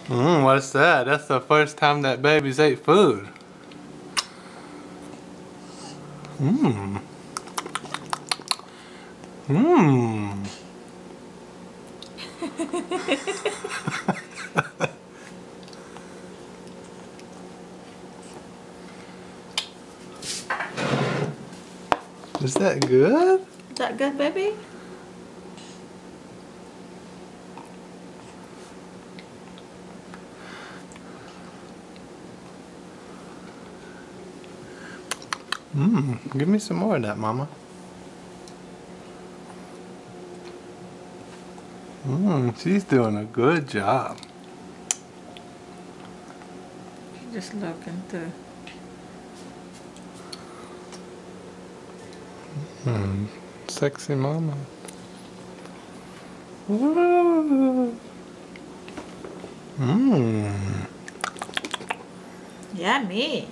What's that? That's the first time that baby's ate food. Mmm. Mmm. Is that good? Is that good, baby? Give me some more of that, Mama. She's doing a good job. Just looking too. Sexy Mama. Woo. Yummy.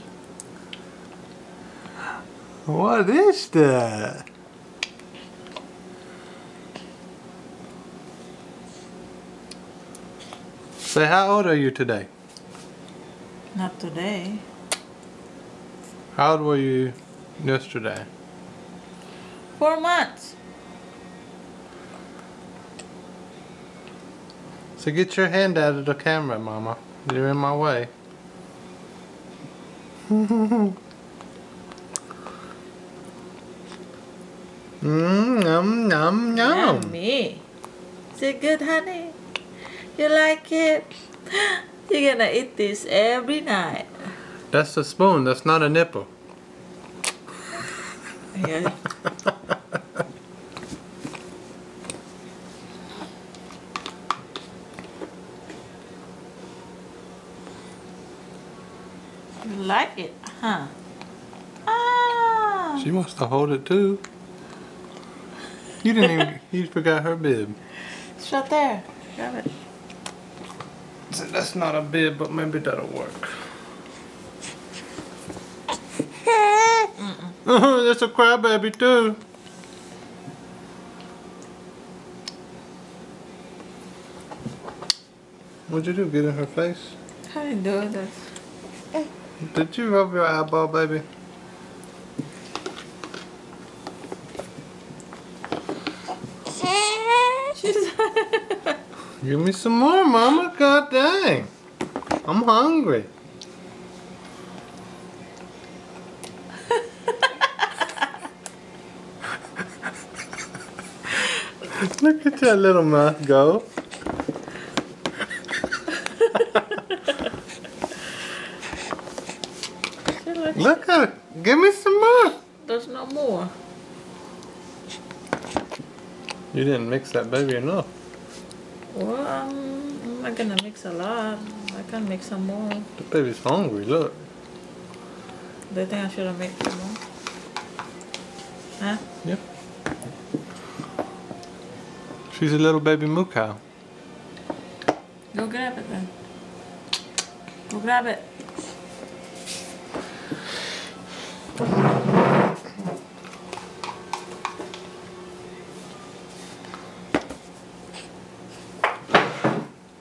What is that? Say, how old are you today? Not today. How old were you yesterday? 4 months. So get your hand out of the camera, Mama. You're in my way. Yum, yum, yum. Yummy. Is it good, honey? You like it? You're gonna eat this every night. That's a spoon. That's not a nipple. Yeah. You like it, huh? Ah. She wants to hold it too. You didn't even. You forgot her bib. It's right there. Grab it. So that's not a bib, but maybe that'll work. That's a crybaby too. What'd you do? Get in her face? How you do this? Did you rub your eyeball, baby? Give me some more, Mama. God dang. I'm hungry. Look at that little mouth go. Look at it. Give me some more. There's no more. You didn't mix that baby enough. Well, I'm not gonna mix a lot. I can make some more. The baby's hungry, look. Do you think I should have made some more? Huh? Yeah. She's a little baby moo cow. Go grab it then. Go grab it.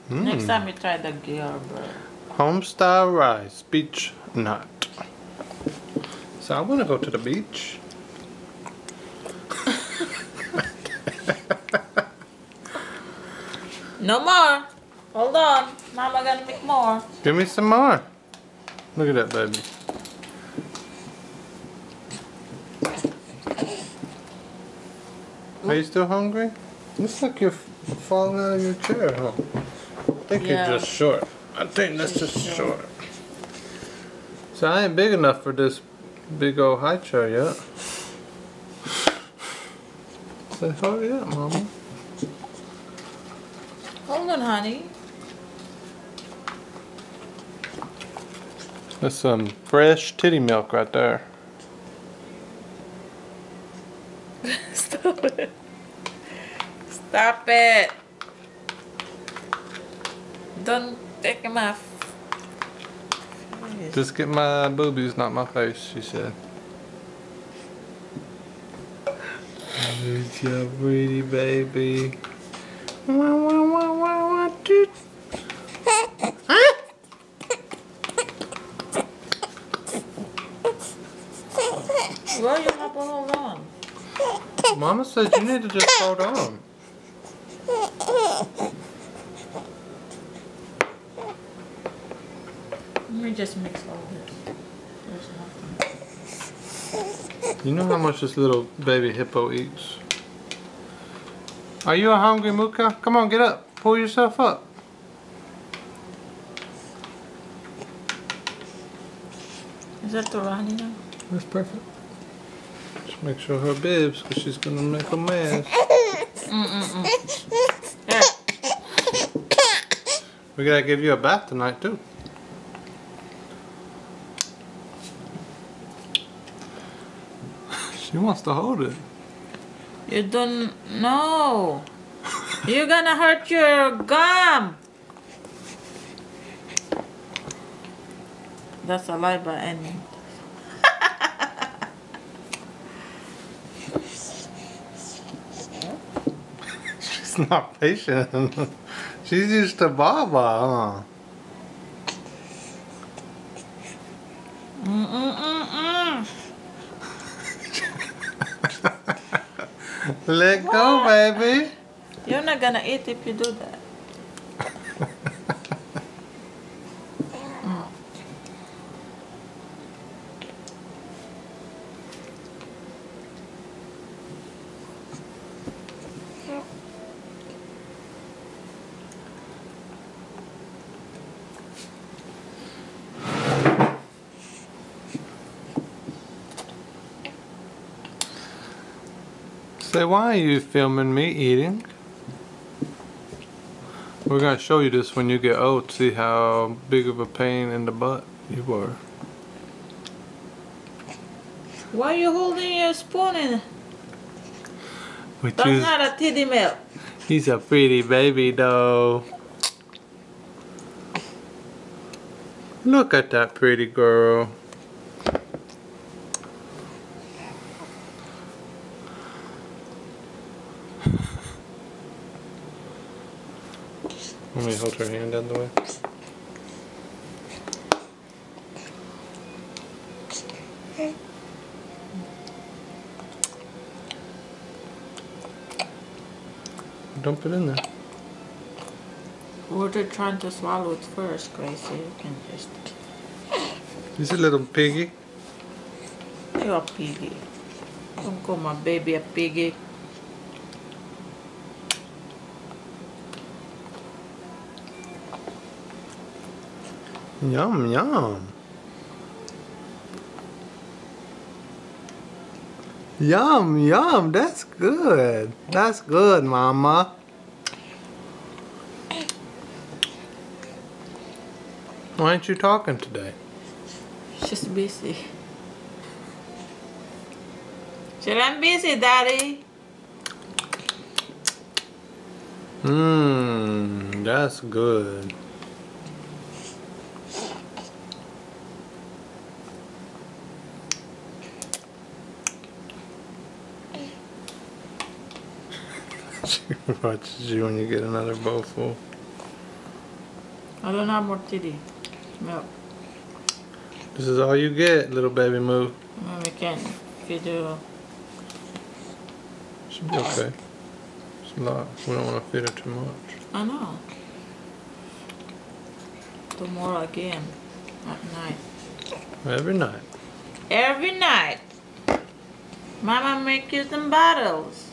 Next time you try the Gerber. Homestyle rice, beach nut. So I want to go to the beach. No more. Hold on. Mama gonna make more. Give me some more. Look at that baby. Are you still hungry? Looks like you're falling out of your chair, huh? I think Yeah. you're just short. I think that's just short. So I ain't big enough for this big old high chair yet. So hurry up, Mama. Hold on, honey. That's some fresh titty milk right there. Stop it. Stop it. Don't take him off. Just get my boobies, not my face, she said. It's your pretty baby. Mama said you need to just hold on. Let me just mix all this. There's nothing. You know how much this little baby hippo eats? Are you hungry, Muka? Come on, get up. Pull yourself up. Is that the Ronnie now? That's perfect. Just make sure her bibs, because she's going to make a mess. There. We got to give you a bath tonight, too. She wants to hold it. You don't know. You're gonna hurt your gum. That's a lie by any. She's not patient. She's used to Baba, huh? Let go, baby. You're not gonna eat if you do that. Say, why are you filming me eating? We're gonna show you this when you get old, see how big of a pain in the butt you were. Why are you holding your spoon in? Which That's is, not a titty milk. he's a pretty baby though. Look at that pretty girl. Let me hold her hand out of the way. Dump it in there. Or they're trying to swallow it first, Gracie. You can just. He's a little piggy. You're a piggy. Don't call my baby a piggy. Yum, yum. Yum, yum. That's good. That's good, Mama. Why aren't you talking today? She's busy. I'm busy, Daddy. That's good. She watches you when you get another bowl full. I don't have more titty milk. This is all you get, little baby Moo. We can feed you. Should be okay. It's a lot. We don't want to feed her too much. I know. Tomorrow again at night. Every night. Every night. Mama make you some bottles.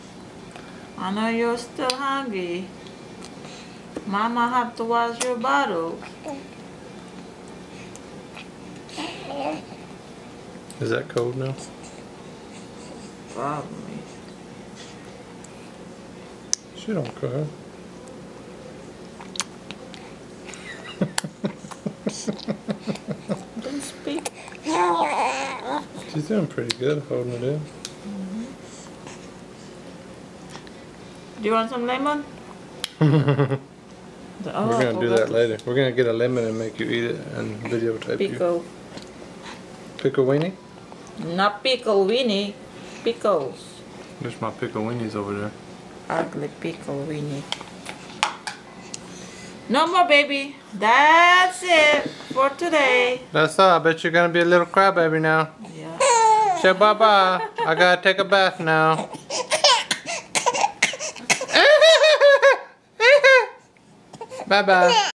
I know you're still hungry. Mama have to wash your bottles. Is that cold now? Probably. She don't cry. Don't speak. She's doing pretty good holding it in. Do you want some lemon? We're gonna do that later. We're gonna get a lemon and make you eat it and videotape you. Pickle. Pickle weenie? Not pickle weenie. Pickles. There's my pickle weenies over there. Ugly pickle weenie. No more, baby. That's it for today. That's all. I bet you're gonna be a little crybaby now. Yeah. Say bye-bye. I gotta take a bath now. Bye bye.